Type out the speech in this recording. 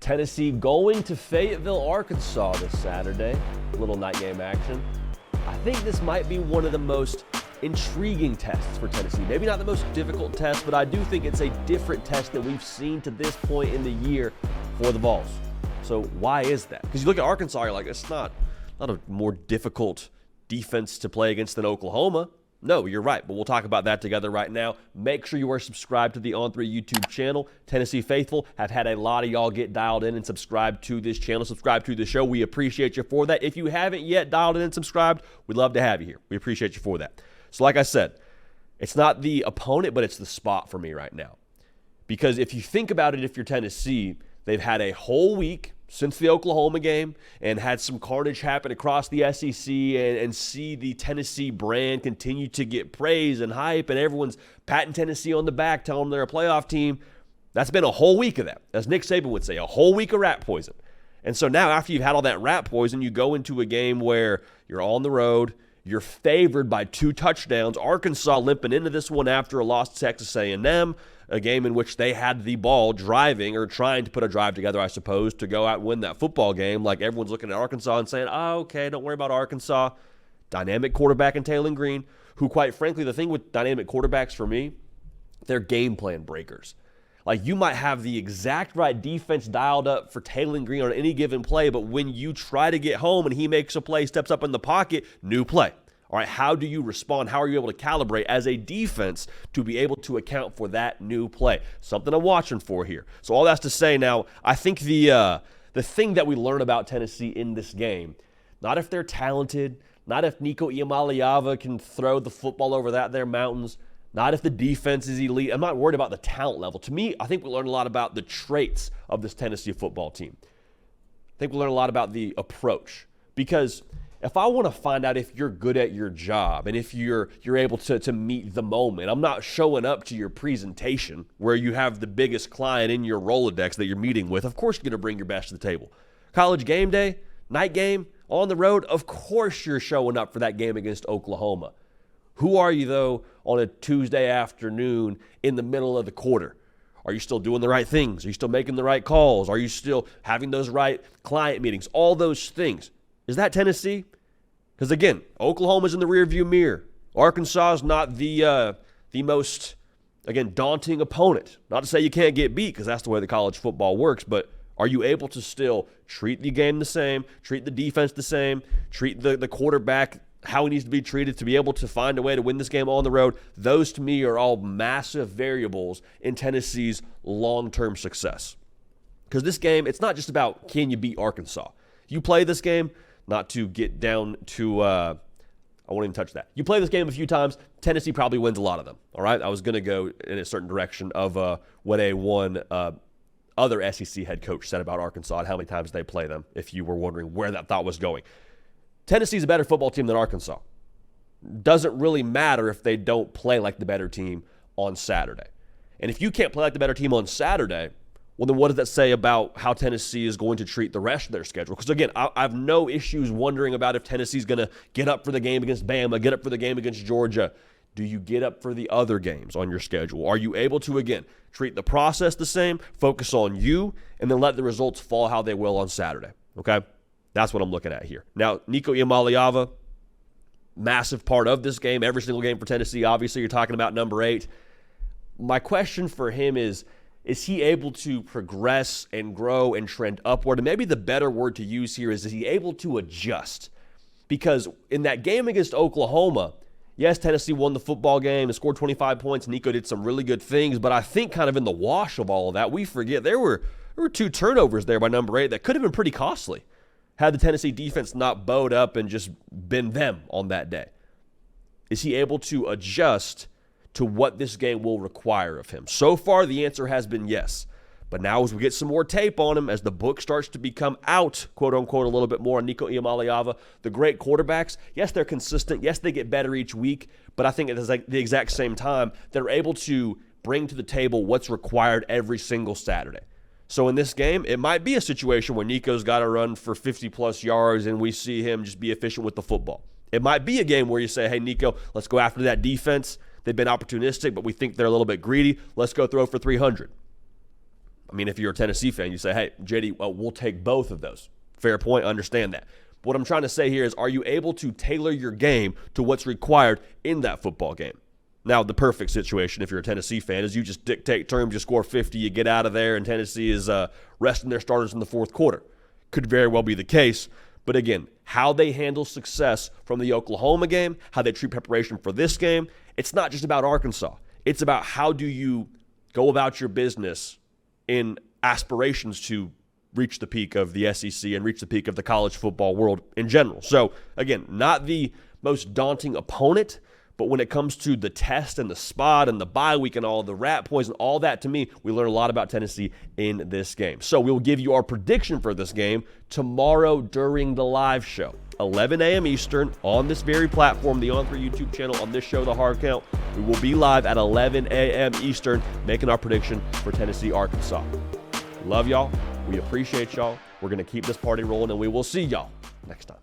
Tennessee going to Fayetteville, Arkansas this Saturday. Little night game action. I think this might be one of the most intriguing tests for Tennessee. Maybe not the most difficult test, but I do think it's a different test than we've seen to this point in the year for the Vols. So why is that? Because you look at Arkansas, you're like, it's not a more difficult defense to play against than Oklahoma. No, you're right, but we'll talk about that together right now. Make sure you are subscribed to the On3 YouTube channel. Tennessee Faithful have had a lot of y'all get dialed in and subscribe to this channel, subscribe to the show. We appreciate you for that. If you haven't yet dialed in and subscribed, we'd love to have you here. We appreciate you for that. So like I said, it's not the opponent, but it's the spot for me right now. Because if you think about it, if you're Tennessee, they've had a whole week since the Oklahoma game and had some carnage happen across the SEC and see the Tennessee brand continue to get praise and hype, and everyone's patting Tennessee on the back, telling them they're a playoff team. That's been a whole week of that. As Nick Saban would say, a whole week of rat poison. And so now after you've had all that rat poison, you go into a game where you're on the road, you're favored by 2 touchdowns. Arkansas limping into this one after a loss to Texas A&M, a game in which they had the ball driving or trying to put a drive together, I suppose, to go out and win that football game. Like everyone's looking at Arkansas and saying, oh, okay, don't worry about Arkansas. Dynamic quarterback in Taylor Green, who quite frankly, the thing with dynamic quarterbacks for me, they're game plan breakers. Like you might have the exact right defense dialed up for Taylor Green on any given play, but when you try to get home and he makes a play, steps up in the pocket, new play. All right, how do you respond? How are you able to calibrate as a defense to be able to account for that new play? Something I'm watching for here. So all that's to say now, I think the thing that we learn about Tennessee in this game, not if they're talented, not if Nico Iamaleava can throw the football over their mountains, not if the defense is elite. I'm not worried about the talent level. To me, I think we learn a lot about the traits of this Tennessee football team. I think we learn a lot about the approach. Because if I want to find out if you're good at your job and if you're able to meet the moment, I'm not showing up to your presentation where you have the biggest client in your Rolodex that you're meeting with. Of course you're going to bring your best to the table. College game day, night game, on the road, of course you're showing up for that game against Oklahoma. Who are you, though, on a Tuesday afternoon in the middle of the quarter? Are you still doing the right things? Are you still making the right calls? Are you still having those right client meetings? All those things. Is that Tennessee? Because, again, Oklahoma's in the rearview mirror. Arkansas is not the most, again, daunting opponent. Not to say you can't get beat, because that's the way the college football works, but are you able to still treat the game the same, treat the defense the same, treat the quarterback how he needs to be treated to be able to find a way to win this game on the road? Those, to me, are all massive variables in Tennessee's long-term success. Because this game, it's not just about can you beat Arkansas. You play this game, not to get down to, I won't even touch that. You play this game a few times, Tennessee probably wins a lot of them, all right? I was going to go in a certain direction of what other SEC head coach said about Arkansas and how many times they play them, if you were wondering where that thought was going. Tennessee's a better football team than Arkansas. Doesn't really matter if they don't play like the better team on Saturday. And if you can't play like the better team on Saturday, well, then what does that say about how Tennessee is going to treat the rest of their schedule? Because, again, I have no issues wondering about if Tennessee's going to get up for the game against Bama, get up for the game against Georgia. Do you get up for the other games on your schedule? Are you able to, again, treat the process the same, focus on you, and then let the results fall how they will on Saturday? Okay? That's what I'm looking at here. Now, Nico Iamaleava, massive part of this game, every single game for Tennessee. Obviously, you're talking about number 8. My question for him is he able to progress and grow and trend upward? And maybe the better word to use here is he able to adjust? Because in that game against Oklahoma, yes, Tennessee won the football game and scored 25 points. Nico did some really good things, but I think kind of in the wash of all of that, we forget there were 2 turnovers there by number 8 that could have been pretty costly had the Tennessee defense not bowed up and just been them on that day. Is he able to adjust to what this game will require of him? So far, the answer has been yes. But now as we get some more tape on him, as the book starts to become out, quote-unquote, a little bit more on Nico Iamaleava, the great quarterbacks, yes, they're consistent. Yes, they get better each week. But I think at the exact same time, they're able to bring to the table what's required every single Saturday. So in this game, it might be a situation where Nico's got to run for 50-plus yards and we see him just be efficient with the football. It might be a game where you say, hey, Nico, let's go after that defense. They've been opportunistic, but we think they're a little bit greedy. Let's go throw for 300. I mean, if you're a Tennessee fan, you say, hey, JD, we'll take both of those. Fair point, understand that. What I'm trying to say here is, are you able to tailor your game to what's required in that football game? Now, the perfect situation, if you're a Tennessee fan, is you just dictate terms, you score 50, you get out of there, and Tennessee is resting their starters in the fourth quarter. Could very well be the case. But again, how they handle success from the Oklahoma game, how they treat preparation for this game, it's not just about Arkansas. It's about how do you go about your business in aspirations to reach the peak of the SEC and reach the peak of the college football world in general. So again, not the most daunting opponent, but when it comes to the test and the spot and the bye week and all the rat poison, all that, to me, we learn a lot about Tennessee in this game. So we'll give you our prediction for this game tomorrow during the live show, 11 a.m. Eastern, on this very platform, the On3 YouTube channel, on this show, The Hard Count. We will be live at 11 a.m. Eastern, making our prediction for Tennessee, Arkansas. Love y'all. We appreciate y'all. We're going to keep this party rolling, and we will see y'all next time.